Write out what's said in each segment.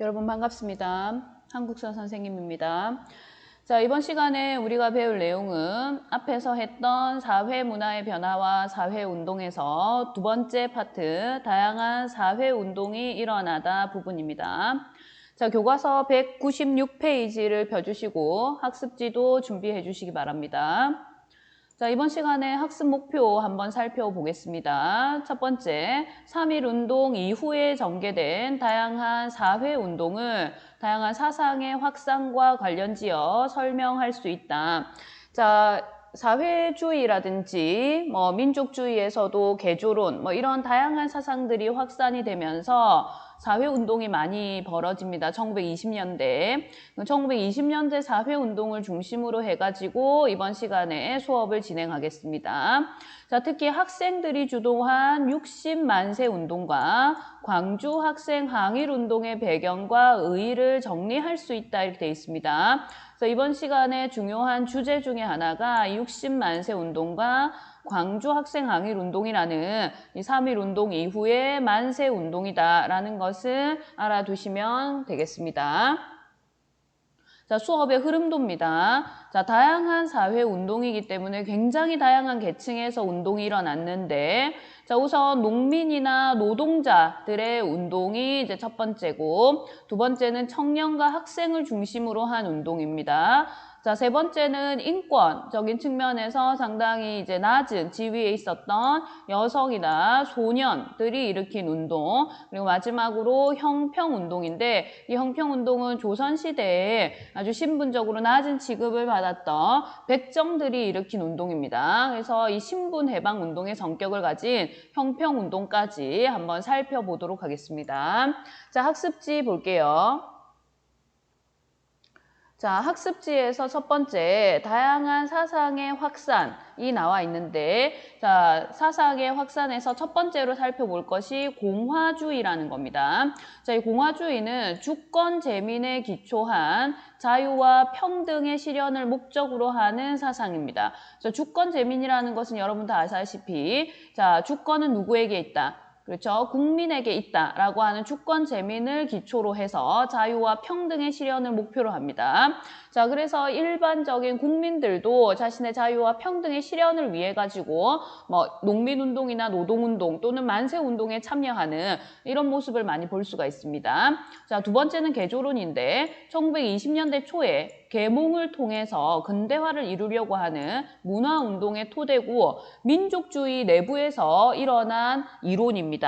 여러분 반갑습니다. 한국선 선생님입니다. 자, 이번 시간에 우리가 배울 내용은 앞에서 했던 사회문화의 변화와 사회운동에서 두 번째 파트, 다양한 사회운동이 일어나다 부분입니다. 자, 교과서 196페이지를 펴주시고 학습지도 준비해 주시기 바랍니다. 자, 이번 시간에 학습 목표 한번 살펴보겠습니다. 첫 번째, 3.1운동 이후에 전개된 다양한 사회운동을 다양한 사상의 확산과 관련지어 설명할 수 있다. 자, 사회주의라든지 민족주의에서도 개조론 이런 다양한 사상들이 확산이 되면서 사회운동이 많이 벌어집니다. 1920년대. 1920년대 사회운동을 중심으로 해가지고 이번 시간에 수업을 진행하겠습니다. 자, 특히 학생들이 주도한 60만세 운동과 광주 학생 항일 운동의 배경과 의의를 정리할 수 있다 이렇게 되어 있습니다. 그래서 이번 시간에 중요한 주제 중에 하나가 60만세 운동과 광주 학생 항일 운동이라는 이 3.1 운동 이후의 만세 운동이다라는 것을 알아두시면 되겠습니다. 자, 수업의 흐름도입니다. 자, 다양한 사회 운동이기 때문에 굉장히 다양한 계층에서 운동이 일어났는데, 자, 우선 농민이나 노동자들의 운동이 이제 첫 번째고, 두 번째는 청년과 학생을 중심으로 한 운동입니다. 자, 세 번째는 인권적인 측면에서 상당히 이제 낮은 지위에 있었던 여성이나 소년들이 일으킨 운동, 그리고 마지막으로 형평운동인데 이 형평운동은 조선시대에 아주 신분적으로 낮은 취급을 받았던 백정들이 일으킨 운동입니다. 그래서 이 신분해방운동의 성격을 가진 형평운동까지 한번 살펴보도록 하겠습니다. 자, 학습지 볼게요. 자, 학습지에서 첫 번째, 다양한 사상의 확산이 나와 있는데, 자, 사상의 확산에서 첫 번째로 살펴볼 것이 공화주의라는 겁니다. 자, 이 공화주의는 주권 재민에 기초한 자유와 평등의 실현을 목적으로 하는 사상입니다. 자, 주권 재민이라는 것은 여러분 다 아시다시피, 자, 주권은 누구에게 있다? 그렇죠. 국민에게 있다라고 하는 주권 재민을 기초로 해서 자유와 평등의 실현을 목표로 합니다. 자, 그래서 일반적인 국민들도 자신의 자유와 평등의 실현을 위해 가지고 농민운동이나 노동운동 또는 만세운동에 참여하는 이런 모습을 많이 볼 수가 있습니다. 자, 두 번째는 개조론인데 1920년대 초에 계몽을 통해서 근대화를 이루려고 하는 문화운동의 토대고 민족주의 내부에서 일어난 이론입니다.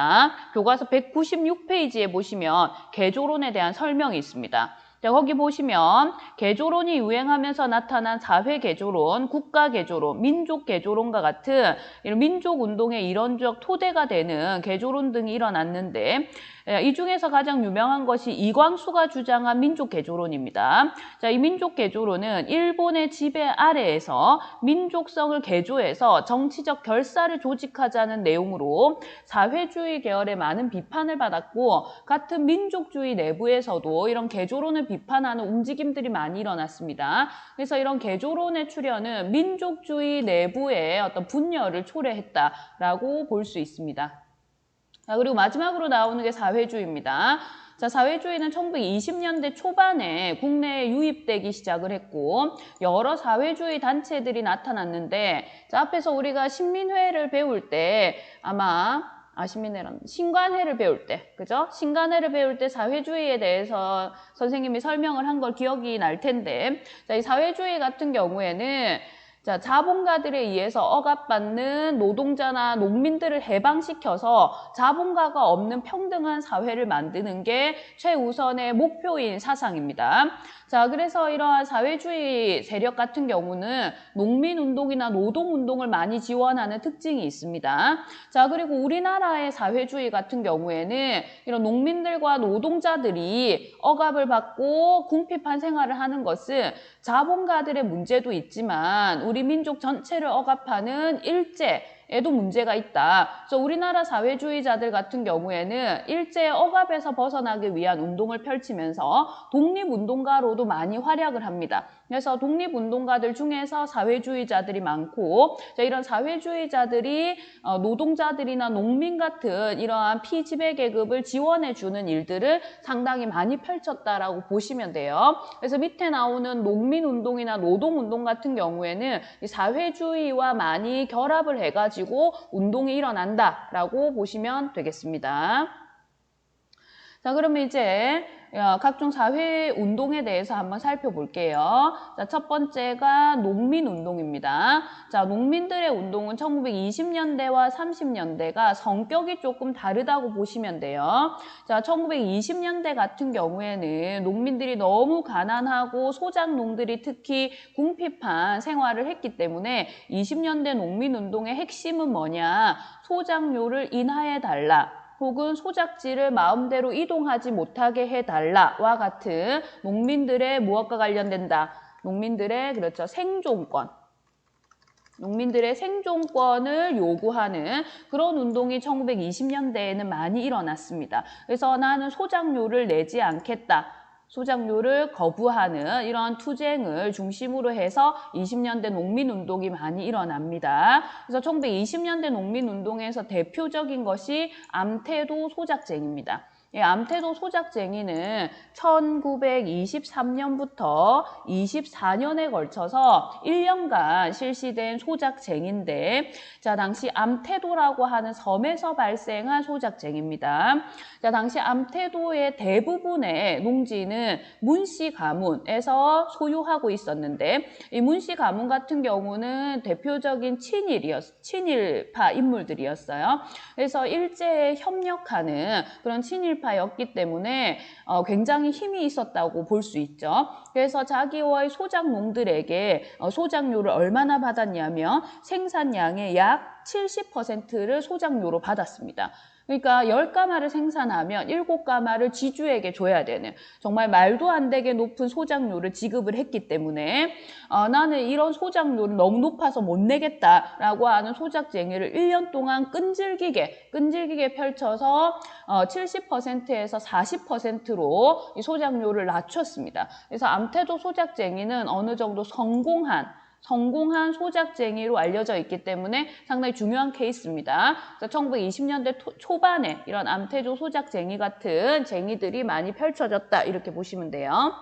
교과서 196페이지에 보시면 개조론에 대한 설명이 있습니다. 자, 거기 보시면 개조론이 유행하면서 나타난 사회개조론, 국가개조론, 민족개조론과 같은 이런 민족운동의 이론적 토대가 되는 개조론 등이 일어났는데 이 중에서 가장 유명한 것이 이광수가 주장한 민족개조론입니다. 자, 이 민족개조론은 일본의 지배 아래에서 민족성을 개조해서 정치적 결사를 조직하자는 내용으로 사회주의 계열의 많은 비판을 받았고 같은 민족주의 내부에서도 이런 개조론을 비판하는 움직임들이 많이 일어났습니다. 그래서 이런 개조론의 출현은 민족주의 내부의 어떤 분열을 초래했다라고 볼 수 있습니다. 자, 그리고 마지막으로 나오는 게 사회주의입니다. 자, 사회주의는 1920년대 초반에 국내에 유입되기 시작을 했고 여러 사회주의 단체들이 나타났는데 자, 앞에서 우리가 신민회를 배울 때 아마 신관회를 배울 때, 그죠? 신관회를 배울 때 사회주의에 대해서 선생님이 설명을 한 걸 기억이 날 텐데 자, 이 사회주의 같은 경우에는 자, 자본가들에 의해서 억압받는 노동자나 농민들을 해방시켜서 자본가가 없는 평등한 사회를 만드는 게 최우선의 목표인 사상입니다. 자, 그래서 이러한 사회주의 세력 같은 경우는 농민운동이나 노동운동을 많이 지원하는 특징이 있습니다. 자, 그리고 우리나라의 사회주의 같은 경우에는 이런 농민들과 노동자들이 억압을 받고 궁핍한 생활을 하는 것은 자본가들의 문제도 있지만 우리 민족 전체를 억압하는 일제 에도 문제가 있다. 그래서 우리나라 사회주의자들 같은 경우에는 일제 억압에서 벗어나기 위한 운동을 펼치면서 독립운동가로도 많이 활약을 합니다. 그래서 독립운동가들 중에서 사회주의자들이 많고 이런 사회주의자들이 노동자들이나 농민 같은 이러한 피지배계급을 지원해주는 일들을 상당히 많이 펼쳤다라고 보시면 돼요. 그래서 밑에 나오는 농민운동이나 노동운동 같은 경우에는 이 사회주의와 많이 결합을 해가지고 운동이 일어난다라고 보시면 되겠습니다. 자, 그러면 이제 각종 사회운동에 대해서 한번 살펴볼게요. 자, 첫 번째가 농민운동입니다. 자, 농민들의 운동은 1920년대와 30년대가 성격이 조금 다르다고 보시면 돼요. 자, 1920년대 같은 경우에는 농민들이 너무 가난하고 소작농들이 특히 궁핍한 생활을 했기 때문에 20년대 농민운동의 핵심은 뭐냐? 소작료를 인하해달라. 혹은 소작지를 마음대로 이동하지 못하게 해달라와 같은 농민들의 무엇과 관련된다. 농민들의 그렇죠 생존권. 농민들의 생존권을 요구하는 그런 운동이 1920년대에는 많이 일어났습니다. 그래서 나는 소작료를 내지 않겠다. 소작료를 거부하는 이런 투쟁을 중심으로 해서 20년대 농민운동이 많이 일어납니다. 그래서 1920년대 농민운동에서 대표적인 것이 암태도 소작쟁입니다. 암태도 소작쟁이는 1923년부터 24년에 걸쳐서 1년간 실시된 소작쟁인데, 자, 당시 암태도라고 하는 섬에서 발생한 소작쟁입니다. 자, 당시 암태도의 대부분의 농지는 문씨 가문에서 소유하고 있었는데, 이 문씨 가문 같은 경우는 대표적인 친일파 인물들이었어요. 그래서 일제에 협력하는 그런 친일파였기 때문에 굉장히 힘이 있었다고 볼 수 있죠. 그래서 자기와의 소작농들에게 소작료를 얼마나 받았냐면 생산량의 약 70%를 소작료로 받았습니다. 그러니까 10가마를 생산하면 7가마를 지주에게 줘야 되는 정말 말도 안 되게 높은 소작료를 지급을 했기 때문에 나는 이런 소작료를 너무 높아서 못 내겠다라고 하는 소작쟁이를 1년 동안 끈질기게 펼쳐서 70%에서 40%로 이 소작료를 낮췄습니다. 그래서 암태도 소작쟁이는 어느 정도 성공한 소작쟁이로 알려져 있기 때문에 상당히 중요한 케이스입니다. 1920년대 초반에 이런 암태조 소작쟁이 같은 쟁이들이 많이 펼쳐졌다 이렇게 보시면 돼요.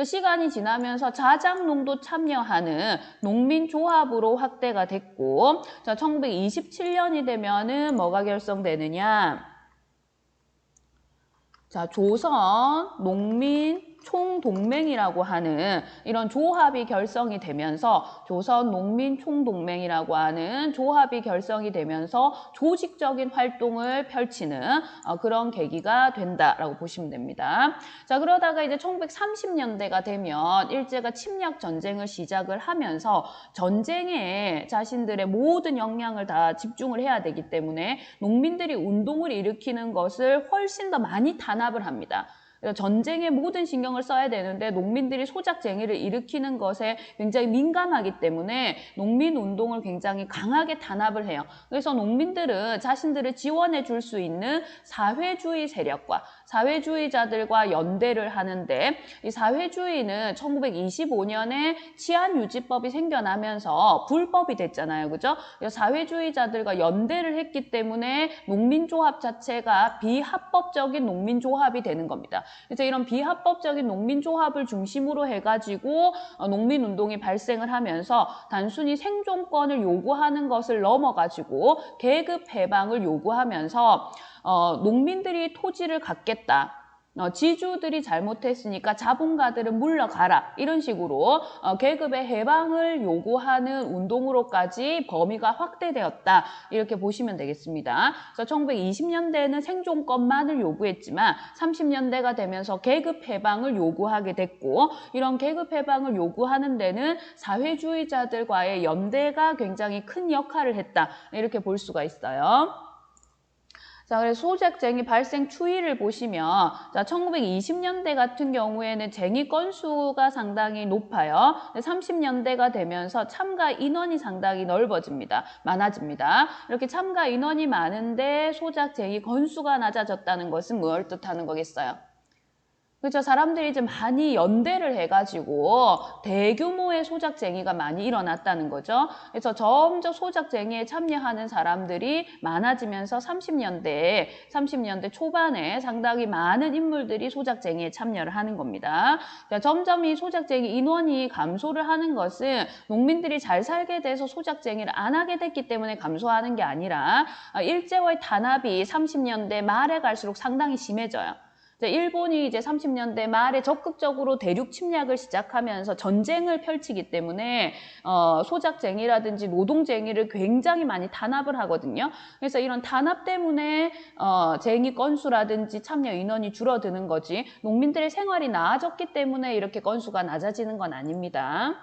시간이 지나면서 자작농도 참여하는 농민조합으로 확대가 됐고, 자, 1927년이 되면은 뭐가 결성되느냐? 자, 조선 농민 총동맹이라고 하는 이런 조합이 결성이 되면서 조선 농민 총동맹이라고 하는 조합이 결성이 되면서 조직적인 활동을 펼치는 그런 계기가 된다라고 보시면 됩니다. 자, 그러다가 이제 1930년대가 되면 일제가 침략 전쟁을 시작을 하면서 전쟁에 자신들의 모든 역량을 다 집중을 해야 되기 때문에 농민들이 운동을 일으키는 것을 훨씬 더 많이 단합을 합니다. 전쟁에 모든 신경을 써야 되는데 농민들이 소작쟁이를 일으키는 것에 굉장히 민감하기 때문에 농민운동을 굉장히 강하게 단합을 해요. 그래서 농민들은 자신들을 지원해 줄 수 있는 사회주의 세력과 사회주의자들과 연대를 하는데, 이 사회주의는 1925년에 치안유지법이 생겨나면서 불법이 됐잖아요. 그죠? 사회주의자들과 연대를 했기 때문에 농민조합 자체가 비합법적인 농민조합이 되는 겁니다. 그래서 이런 비합법적인 농민조합을 중심으로 해가지고 농민운동이 발생을 하면서 단순히 생존권을 요구하는 것을 넘어가지고 계급 해방을 요구하면서 농민들이 토지를 갖겠다. 지주들이 잘못했으니까 자본가들은 물러가라. 이런 식으로 계급의 해방을 요구하는 운동으로까지 범위가 확대되었다. 이렇게 보시면 되겠습니다. 그래서 1920년대에는 생존권만을 요구했지만 30년대가 되면서 계급 해방을 요구하게 됐고, 이런 계급 해방을 요구하는 데는 사회주의자들과의 연대가 굉장히 큰 역할을 했다. 이렇게 볼 수가 있어요. 자, 그래서 소작쟁이 발생 추이를 보시면, 자, 1920년대 같은 경우에는 쟁이 건수가 상당히 높아요. 30년대가 되면서 참가 인원이 상당히 넓어집니다. 많아집니다. 이렇게 참가 인원이 많은데 소작쟁이 건수가 낮아졌다는 것은 뭘 뜻하는 거겠어요? 그렇죠. 사람들이 이제 많이 연대를 해가지고 대규모의 소작쟁이가 많이 일어났다는 거죠. 그래서 점점 소작쟁이에 참여하는 사람들이 많아지면서 30년대 초반에 상당히 많은 인물들이 소작쟁이에 참여를 하는 겁니다. 그러니까 점점 이 소작쟁이 인원이 감소를 하는 것은 농민들이 잘 살게 돼서 소작쟁이를 안 하게 됐기 때문에 감소하는 게 아니라 일제와의 단합이 30년대 말에 갈수록 상당히 심해져요. 일본이 이제 30년대 말에 적극적으로 대륙 침략을 시작하면서 전쟁을 펼치기 때문에 소작쟁이라든지 노동쟁이를 굉장히 많이 탄압을 하거든요. 그래서 이런 탄압 때문에 쟁이 건수라든지 참여 인원이 줄어드는 거지 농민들의 생활이 나아졌기 때문에 이렇게 건수가 낮아지는 건 아닙니다.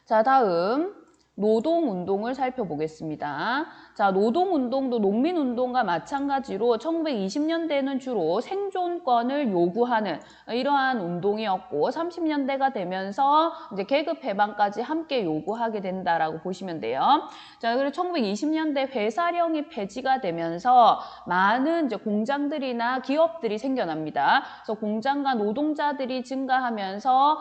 자, 다음 노동운동을 살펴보겠습니다. 자, 노동운동도 농민운동과 마찬가지로 1920년대는 주로 생존권을 요구하는 이러한 운동이었고 30년대가 되면서 이제 계급 해방까지 함께 요구하게 된다라고 보시면 돼요. 자, 그리고 1920년대 회사령이 폐지가 되면서 많은 이제 공장들이나 기업들이 생겨납니다. 그래서 공장과 노동자들이 증가하면서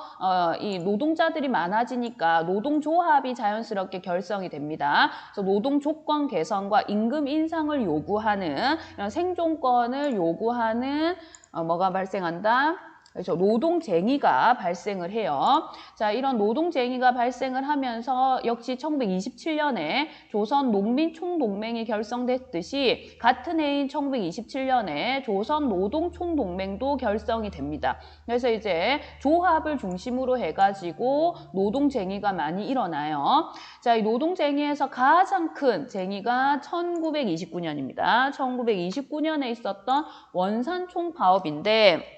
이 노동자들이 많아지니까 노동조합이 자연스럽게 결성이 됩니다. 그래서 노동 조건 개선과 임금 인상을 요구하는 이런 생존권을 요구하는 뭐가 발생한다? 그렇죠. 노동쟁의가 발생을 해요. 자, 이런 노동쟁의가 발생을 하면서 역시 1927년에 조선농민총동맹이 결성됐듯이 같은 해인 1927년에 조선노동총동맹도 결성이 됩니다. 그래서 이제 조합을 중심으로 해가지고 노동쟁의가 많이 일어나요. 자, 이 노동쟁의에서 가장 큰 쟁의가 1929년입니다. 1929년에 있었던 원산총파업인데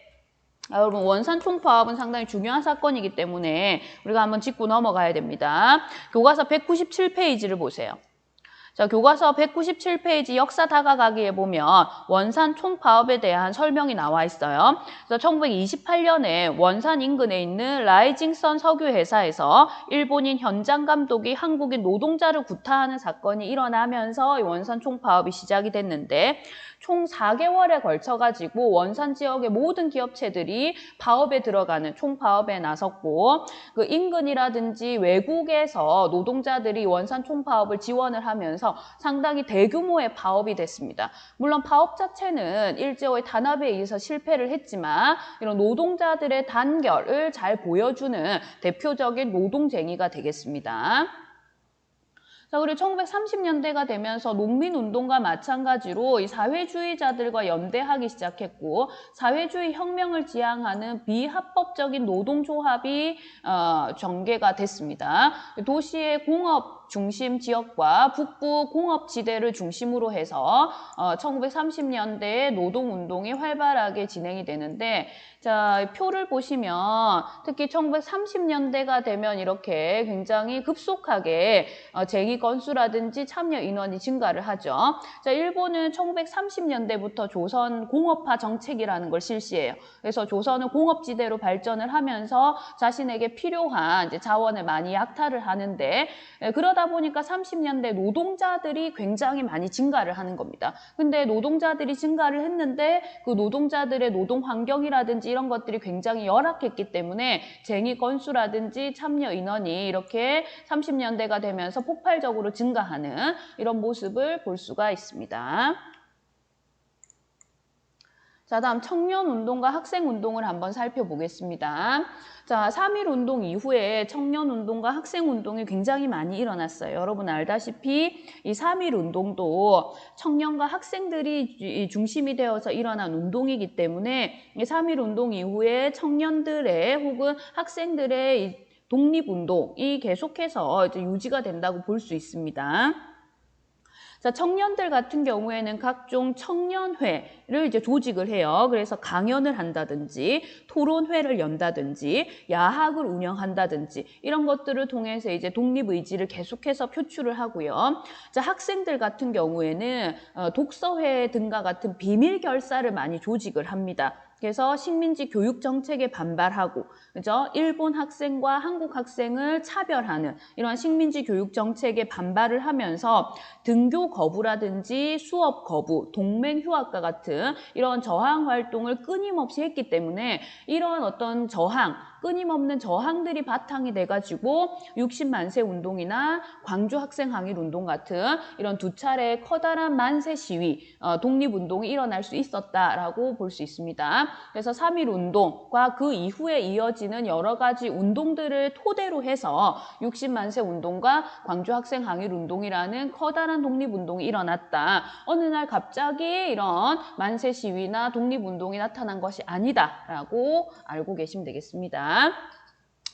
여러분 원산총파업은 상당히 중요한 사건이기 때문에 우리가 한번 짚고 넘어가야 됩니다. 교과서 197페이지를 보세요. 자, 교과서 197페이지 역사 다가가기에 보면 원산 총파업에 대한 설명이 나와 있어요. 그래서 1928년에 원산 인근에 있는 라이징선 석유회사에서 일본인 현장 감독이 한국인 노동자를 구타하는 사건이 일어나면서 원산 총파업이 시작이 됐는데 총 4개월에 걸쳐가지고 원산 지역의 모든 기업체들이 파업에 들어가는 총파업에 나섰고 그 인근이라든지 외국에서 노동자들이 원산 총파업을 지원을 하면서 상당히 대규모의 파업이 됐습니다. 물론 파업 자체는 일제의 단합에 의해서 실패를 했지만 이런 노동자들의 단결을 잘 보여주는 대표적인 노동쟁의가 되겠습니다. 자, 그리고 1930년대가 되면서 농민운동과 마찬가지로 이 사회주의자들과 연대하기 시작했고 사회주의 혁명을 지향하는 비합법적인 노동조합이 전개가 됐습니다. 도시의 공업 중심 지역과 북부 공업지대를 중심으로 해서 1930년대에 노동운동이 활발하게 진행이 되는데 자, 표를 보시면 특히 1930년대가 되면 이렇게 굉장히 급속하게 쟁의 건수라든지 참여 인원이 증가를 하죠. 자, 일본은 1930년대부터 조선 공업화 정책이라는 걸 실시해요. 그래서 조선은 공업지대로 발전을 하면서 자신에게 필요한 이제 자원을 많이 약탈을 하는데 그러다 보니까 30년대 노동자들이 굉장히 많이 증가를 하는 겁니다. 근데 노동자들이 증가를 했는데 그 노동자들의 노동 환경이라든지 이런 것들이 굉장히 열악했기 때문에 쟁의 건수라든지 참여 인원이 이렇게 30년대가 되면서 폭발적으로 증가하는 이런 모습을 볼 수가 있습니다. 자, 다음 청년운동과 학생운동을 한번 살펴보겠습니다. 자, 3.1운동 이후에 청년운동과 학생운동이 굉장히 많이 일어났어요. 여러분 알다시피 이 3.1운동도 청년과 학생들이 중심이 되어서 일어난 운동이기 때문에 이 3.1운동 이후에 청년들의 혹은 학생들의 이 독립운동이 계속해서 이제 유지가 된다고 볼 수 있습니다. 자, 청년들 같은 경우에는 각종 청년회를 이제 조직을 해요. 그래서 강연을 한다든지, 토론회를 연다든지, 야학을 운영한다든지, 이런 것들을 통해서 이제 독립의지를 계속해서 표출을 하고요. 자, 학생들 같은 경우에는 독서회 등과 같은 비밀 결사를 많이 조직을 합니다. 그래서 식민지 교육 정책에 반발하고, 그죠? 일본 학생과 한국 학생을 차별하는 이런 식민지 교육 정책에 반발을 하면서 등교 거부라든지 수업 거부, 동맹 휴학과 같은 이런 저항 활동을 끊임없이 했기 때문에 이런 어떤 저항, 끊임없는 저항들이 바탕이 돼가지고 60만세 운동이나 광주 학생 항일 운동 같은 이런 두 차례의 커다란 만세 시위, 독립운동이 일어날 수 있었다라고 볼 수 있습니다. 그래서 3.1 운동과 그 이후에 이어지는 여러 가지 운동들을 토대로 해서 60만세 운동과 광주 학생 항일 운동이라는 커다란 독립운동이 일어났다. 어느 날 갑자기 이런 만세 시위나 독립운동이 나타난 것이 아니다라고 알고 계시면 되겠습니다.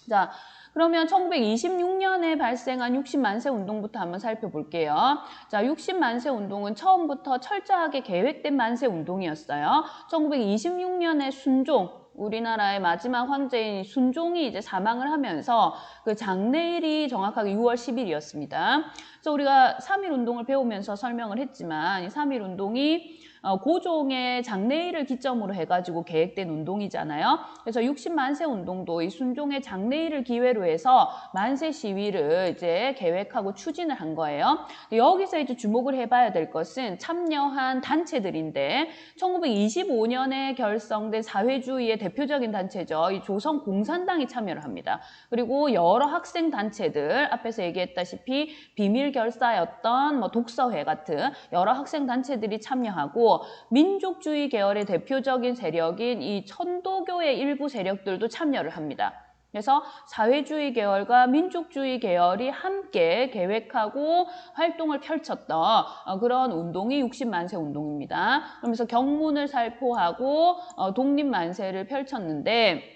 자, 그러면 1926년에 발생한 60만세 운동부터 한번 살펴볼게요. 자, 60만세 운동은 처음부터 철저하게 계획된 만세 운동이었어요. 1926년에 순종, 우리나라의 마지막 황제인 순종이 이제 사망을 하면서 그 장례일이 정확하게 6월 10일이었습니다. 그래서 우리가 3.1 운동을 배우면서 설명을 했지만 이 3.1 운동이 고종의 장례일을 기점으로 해가지고 계획된 운동이잖아요. 그래서 60만세 운동도 이 순종의 장례일을 기회로 해서 만세 시위를 이제 계획하고 추진을 한 거예요. 여기서 이제 주목을 해봐야 될 것은 참여한 단체들인데 1925년에 결성된 사회주의의 대표적인 단체죠. 이 조선공산당이 참여를 합니다. 그리고 여러 학생 단체들, 앞에서 얘기했다시피 비밀 결사였던 뭐 독서회 같은 여러 학생 단체들이 참여하고 민족주의 계열의 대표적인 세력인 이 천도교의 일부 세력들도 참여를 합니다. 그래서 사회주의 계열과 민족주의 계열이 함께 계획하고 활동을 펼쳤던 그런 운동이 60만세 운동입니다. 그러면서 경문을 살포하고 독립만세를 펼쳤는데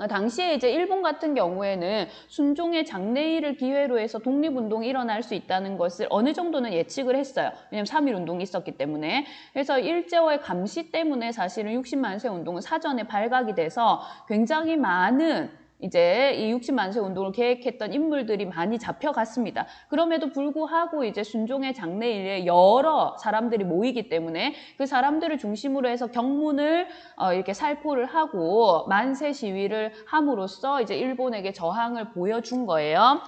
당시에 이제 일본 같은 경우에는 순종의 장례일을 기회로 해서 독립운동이 일어날 수 있다는 것을 어느 정도는 예측을 했어요. 왜냐하면 3.1 운동이 있었기 때문에. 그래서 일제어의 감시 때문에 사실은 60만세 운동은 사전에 발각이 돼서 굉장히 많은 이제 이 60만세 운동을 계획했던 인물들이 많이 잡혀갔습니다. 그럼에도 불구하고 이제 순종의 장례일에 여러 사람들이 모이기 때문에 그 사람들을 중심으로 해서 경문을 이렇게 살포를 하고 만세 시위를 함으로써 이제 일본에게 저항을 보여준 거예요.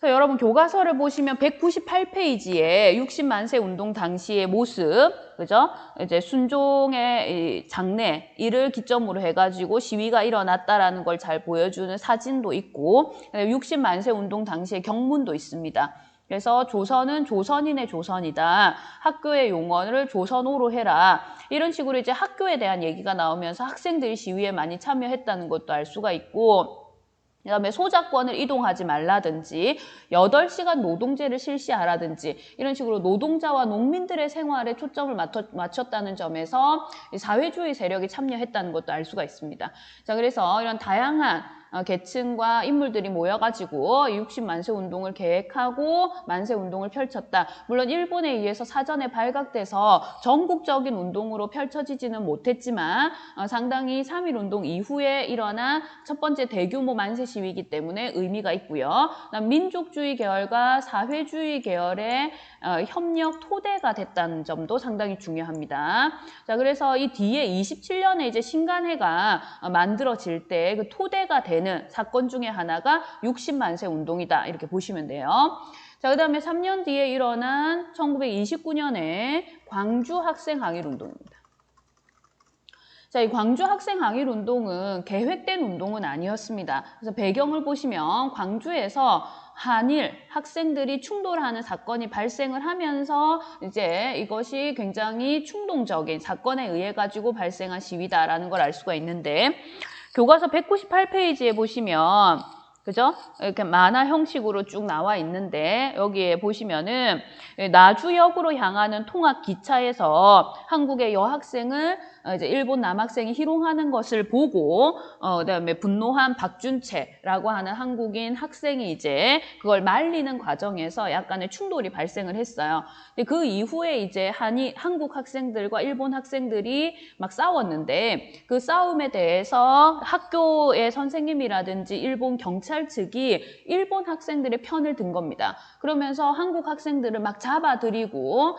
그래서 여러분 교과서를 보시면 198페이지에 60만세 운동 당시의 모습, 그죠? 이제 순종의 장례, 이를 기점으로 해가지고 시위가 일어났다라는 걸 잘 보여주는 사진도 있고, 60만세 운동 당시의 경문도 있습니다. 그래서 조선은 조선인의 조선이다. 학교의 용어를 조선어로 해라. 이런 식으로 이제 학교에 대한 얘기가 나오면서 학생들이 시위에 많이 참여했다는 것도 알 수가 있고, 그 다음에 소작권을 이동하지 말라든지 8시간 노동제를 실시하라든지 이런 식으로 노동자와 농민들의 생활에 초점을 맞췄다는 점에서 사회주의 세력이 참여했다는 것도 알 수가 있습니다. 자, 그래서 이런 다양한 계층과 인물들이 모여가지고 60만세 운동을 계획하고 만세 운동을 펼쳤다. 물론 일본에 의해서 사전에 발각돼서 전국적인 운동으로 펼쳐지지는 못했지만 상당히 3.1 운동 이후에 일어난 첫 번째 대규모 만세 시위이기 때문에 의미가 있고요. 민족주의 계열과 사회주의 계열의 협력 토대가 됐다는 점도 상당히 중요합니다. 자, 그래서 이 뒤에 27년에 이제 신간회가 만들어질 때 그 토대가 되는 사건 중에 하나가 60만세 운동이다. 이렇게 보시면 돼요. 자, 그 다음에 3년 뒤에 일어난 1929년에 광주 학생 항일 운동입니다. 자, 이 광주 학생 항일 운동은 계획된 운동은 아니었습니다. 그래서 배경을 보시면 광주에서 한일 학생들이 충돌하는 사건이 발생을 하면서 이제 이것이 굉장히 충동적인 사건에 의해 가지고 발생한 시위다라는 걸 알 수가 있는데 교과서 198페이지에 보시면 그죠? 이렇게 만화 형식으로 쭉 나와 있는데 여기에 보시면은 나주역으로 향하는 통학 기차에서 한국의 여학생을 이제 일본 남학생이 희롱하는 것을 보고 그다음에 분노한 박준채라고 하는 한국인 학생이 이제 그걸 말리는 과정에서 약간의 충돌이 발생을 했어요. 근데 그 이후에 이제 한국 학생들과 일본 학생들이 막 싸웠는데 그 싸움에 대해서 학교의 선생님이라든지 일본 경찰 측이 일본 학생들의 편을 든 겁니다. 그러면서 한국 학생들을 막 잡아들이고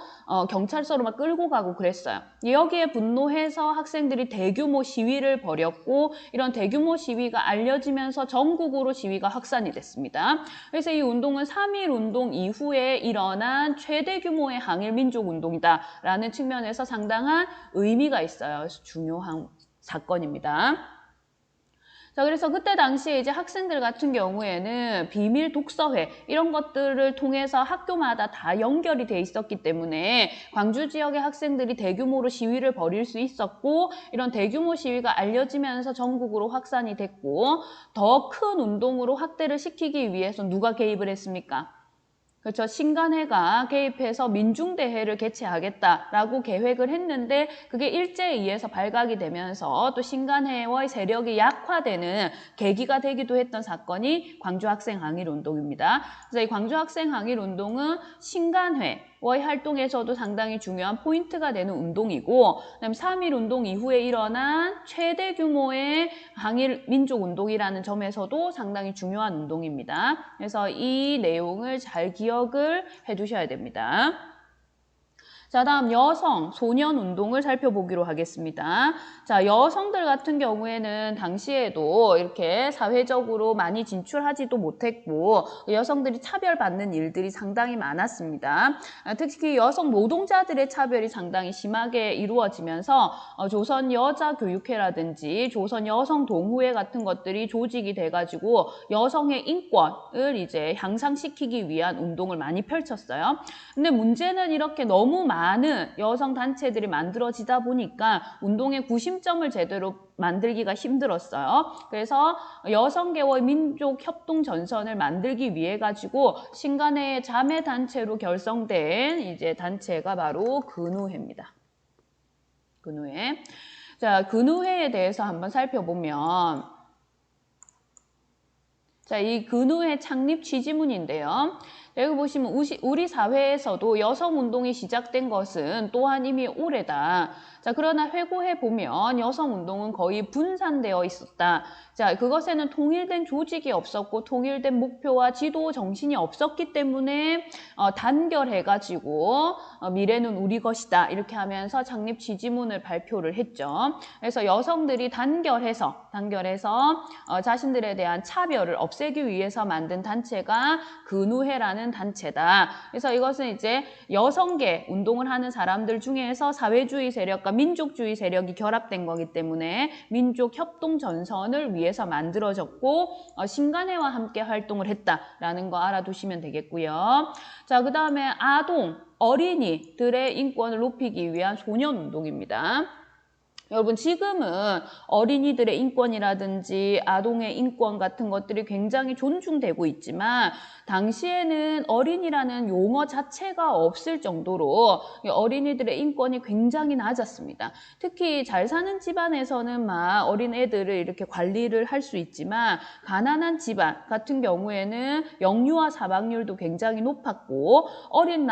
경찰서로 막 끌고 가고 그랬어요. 여기에 분노해서 학생들이 대규모 시위를 벌였고 이런 대규모 시위가 알려지면서 전국으로 시위가 확산이 됐습니다. 그래서 이 운동은 3.1 운동 이후에 일어난 최대 규모의 항일 민족 운동이다라는 측면에서 상당한 의미가 있어요. 그래서 중요한 사건입니다. 자, 그래서 그때 당시에 이제 학생들 같은 경우에는 비밀 독서회 이런 것들을 통해서 학교마다 다 연결이 돼 있었기 때문에 광주 지역의 학생들이 대규모로 시위를 벌일 수 있었고 이런 대규모 시위가 알려지면서 전국으로 확산이 됐고 더 큰 운동으로 확대를 시키기 위해서 누가 개입을 했습니까? 그렇죠. 신간회가 개입해서 민중대회를 개최하겠다라고 계획을 했는데 그게 일제에 의해서 발각이 되면서 또 신간회의 세력이 약화되는 계기가 되기도 했던 사건이 광주학생항일운동입니다. 그래서 이 광주학생항일운동은 신간회의 활동에서도 상당히 중요한 포인트가 되는 운동이고 그다음에 3.1 운동 이후에 일어난 최대 규모의 항일 민족운동이라는 점에서도 상당히 중요한 운동입니다. 그래서 이 내용을 잘 기억을 해두셔야 됩니다. 자, 다음 여성, 소년 운동을 살펴보기로 하겠습니다. 자, 여성들 같은 경우에는 당시에도 이렇게 사회적으로 많이 진출하지도 못했고 여성들이 차별받는 일들이 상당히 많았습니다. 특히 여성 노동자들의 차별이 상당히 심하게 이루어지면서 조선 여자 교육회라든지 조선 여성 동호회 같은 것들이 조직이 돼가지고 여성의 인권을 이제 향상시키기 위한 운동을 많이 펼쳤어요. 근데 문제는 이렇게 너무 많은 여성 단체들이 만들어지다 보니까 운동의 구심점을 제대로 만들기가 힘들었어요. 그래서 여성계의 민족 협동 전선을 만들기 위해 가지고 신간회의 자매 단체로 결성된 이제 단체가 바로 근우회입니다. 근우회. 자, 근우회에 대해서 한번 살펴보면 자, 이 근우회 창립 취지문인데요. 여기 보시면 우리 사회에서도 여성운동이 시작된 것은 또한 이미 오래다. 자, 그러나 회고해보면 여성운동은 거의 분산되어 있었다. 자, 그것에는 통일된 조직이 없었고 통일된 목표와 지도 정신이 없었기 때문에 단결해가지고 미래는 우리 것이다. 이렇게 하면서 창립 취지문을 발표를 했죠. 그래서 여성들이 단결해서 자신들에 대한 차별을 없애기 위해서 만든 단체가 근우회라는 단체다. 그래서 이것은 이제 여성계 운동을 하는 사람들 중에서 사회주의 세력과 민족주의 세력이 결합된 거기 때문에 민족 협동 전선을 위해서 만들어졌고 신간회와 함께 활동을 했다라는 거 알아두시면 되겠고요. 자, 그 다음에 아동, 어린이들의 인권을 높이기 위한 소년운동입니다. 여러분 지금은 어린이들의 인권이라든지 아동의 인권 같은 것들이 굉장히 존중되고 있지만 당시에는 어린이라는 용어 자체가 없을 정도로 어린이들의 인권이 굉장히 낮았습니다. 특히 잘 사는 집안에서는 막 어린애들을 이렇게 관리를 할 수 있지만 가난한 집안 같은 경우에는 영유아 사망률도 굉장히 높았고 어린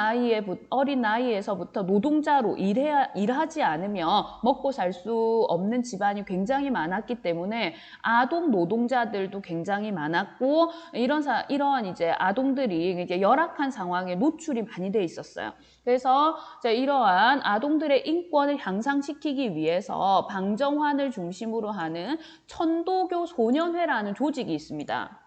나이에서부터 노동자로 일하지 않으면 먹고 살 수 없는 집안이 굉장히 많았기 때문에 아동 노동자들도 굉장히 많았고 이러한 이제 아동들이 이제 열악한 상황에 노출이 많이 돼 있었어요. 그래서 이러한 아동들의 인권을 향상시키기 위해서 방정환을 중심으로 하는 천도교 소년회라는 조직이 있습니다.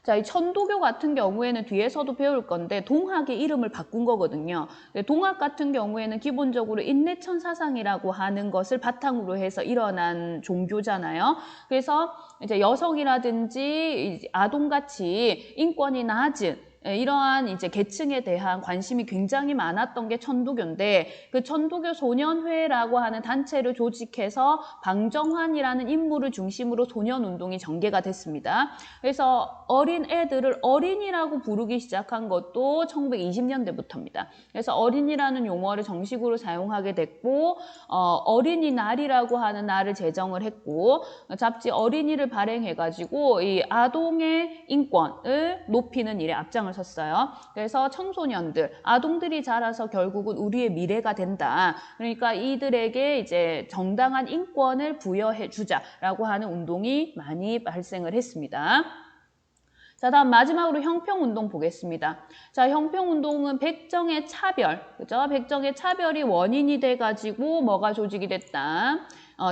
자, 이 천도교 같은 경우에는 뒤에서도 배울 건데 동학의 이름을 바꾼 거거든요. 동학 같은 경우에는 기본적으로 인내천 사상이라고 하는 것을 바탕으로 해서 일어난 종교잖아요. 그래서 이제 여성이라든지 아동같이 인권이 낮은 이러한 이제 계층에 대한 관심이 굉장히 많았던 게 천도교인데 그 천도교 소년회라고 하는 단체를 조직해서 방정환이라는 인물을 중심으로 소년운동이 전개가 됐습니다. 그래서 어린 애들을 어린이라고 부르기 시작한 것도 1920년대부터입니다. 그래서 어린이라는 용어를 정식으로 사용하게 됐고 어린이날이라고 하는 날을 제정을 했고 잡지 어린이를 발행해가지고 이 아동의 인권을 높이는 일에 앞장을 섰어요. 그래서 청소년들, 아동들이 자라서 결국은 우리의 미래가 된다. 그러니까 이들에게 이제 정당한 인권을 부여해 주자라고 하는 운동이 많이 발생을 했습니다. 자, 다음 마지막으로 형평운동 보겠습니다. 자, 형평운동은 백정의 차별, 그죠? 백정의 차별이 원인이 돼가지고 뭐가 조직이 됐다?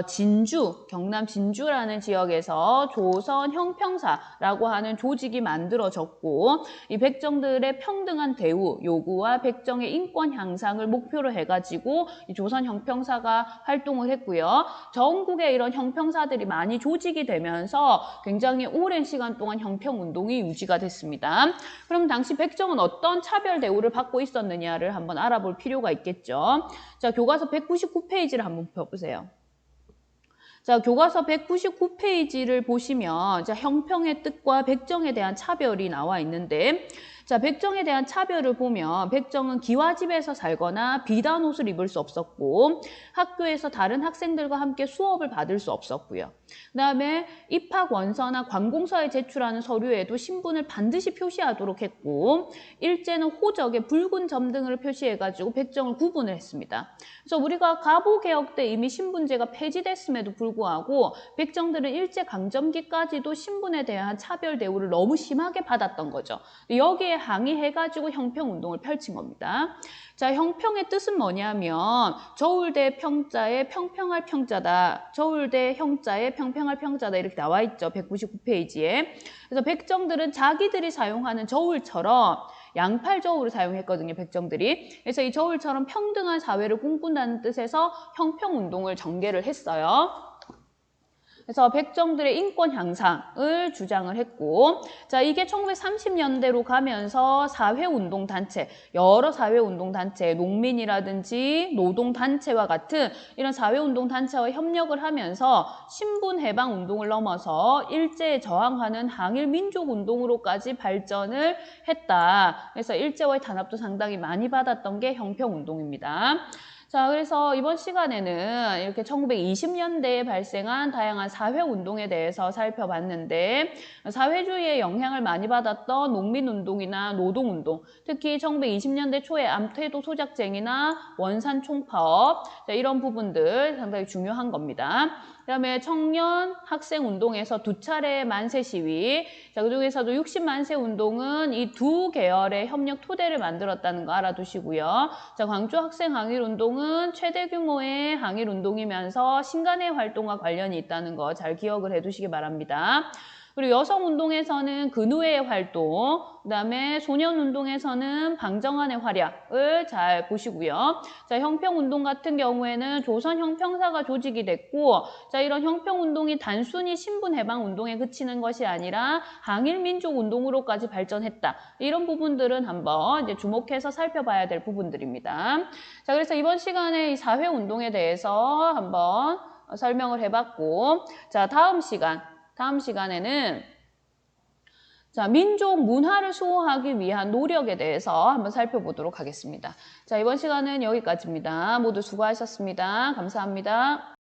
진주, 경남 진주라는 지역에서 조선 형평사라고 하는 조직이 만들어졌고 이 백정들의 평등한 대우 요구와 백정의 인권 향상을 목표로 해가지고 이 조선 형평사가 활동을 했고요. 전국에 이런 형평사들이 많이 조직이 되면서 굉장히 오랜 시간 동안 형평운동이 유지가 됐습니다. 그럼 당시 백정은 어떤 차별 대우를 받고 있었느냐를 한번 알아볼 필요가 있겠죠. 자, 교과서 199페이지를 한번 펴보세요. 자, 교과서 199페이지를 보시면 자, 형평의 뜻과 백정에 대한 차별이 나와 있는데 자, 백정에 대한 차별을 보면 백정은 기와집에서 살거나 비단 옷을 입을 수 없었고 학교에서 다른 학생들과 함께 수업을 받을 수 없었고요. 그다음에 입학 원서나 관공서에 제출하는 서류에도 신분을 반드시 표시하도록 했고 일제는 호적에 붉은 점 등을 표시해가지고 백정을 구분을 했습니다. 그래서 우리가 가보개혁 때 이미 신분제가 폐지됐음에도 불구하고 백정들은 일제강점기까지도 신분에 대한 차별 대우를 너무 심하게 받았던 거죠. 여기에 항의해가지고 형평운동을 펼친 겁니다. 자, 형평의 뜻은 뭐냐면 저울대 평자의 평평할 평자다. 저울대 형자의 평평할 평자다. 이렇게 나와 있죠. 199페이지에. 그래서 백정들은 자기들이 사용하는 저울처럼 양팔 저울을 사용했거든요. 백정들이. 그래서 이 저울처럼 평등한 사회를 꿈꾼다는 뜻에서 형평운동을 전개를 했어요. 그래서 백정들의 인권 향상을 주장을 했고 자 이게 1930년대로 가면서 사회운동단체, 여러 사회운동단체, 농민이라든지 노동단체와 같은 이런 사회운동단체와 협력을 하면서 신분해방운동을 넘어서 일제에 저항하는 항일민족운동으로까지 발전을 했다. 그래서 일제와의 단합도 상당히 많이 받았던 게 형평운동입니다. 자, 그래서 이번 시간에는 이렇게 1920년대에 발생한 다양한 사회운동에 대해서 살펴봤는데 사회주의의 영향을 많이 받았던 농민운동이나 노동운동, 특히 1920년대 초에 암태도 소작쟁이나 원산 총파업 이런 부분들 상당히 중요한 겁니다. 그다음에 청년 학생 운동에서 두 차례 만세 시위, 자, 그중에서도 60만세 운동은 이 두 계열의 협력 토대를 만들었다는 거 알아두시고요. 자, 광주 학생 항일 운동은 최대 규모의 항일 운동이면서 신간의 활동과 관련이 있다는 거 잘 기억을 해두시기 바랍니다. 그리고 여성운동에서는 근우회의 활동, 그다음에 소년운동에서는 방정환의 활약을 잘 보시고요. 자, 형평운동 같은 경우에는 조선 형평사가 조직이 됐고, 자, 이런 형평운동이 단순히 신분해방운동에 그치는 것이 아니라 항일민족운동으로까지 발전했다. 이런 부분들은 한번 이제 주목해서 살펴봐야 될 부분들입니다. 자, 그래서 이번 시간에 이 사회운동에 대해서 한번 설명을 해봤고, 자, 다음 시간에는 자, 민족 문화를 수호하기 위한 노력에 대해서 한번 살펴보도록 하겠습니다. 자, 이번 시간은 여기까지입니다. 모두 수고하셨습니다. 감사합니다.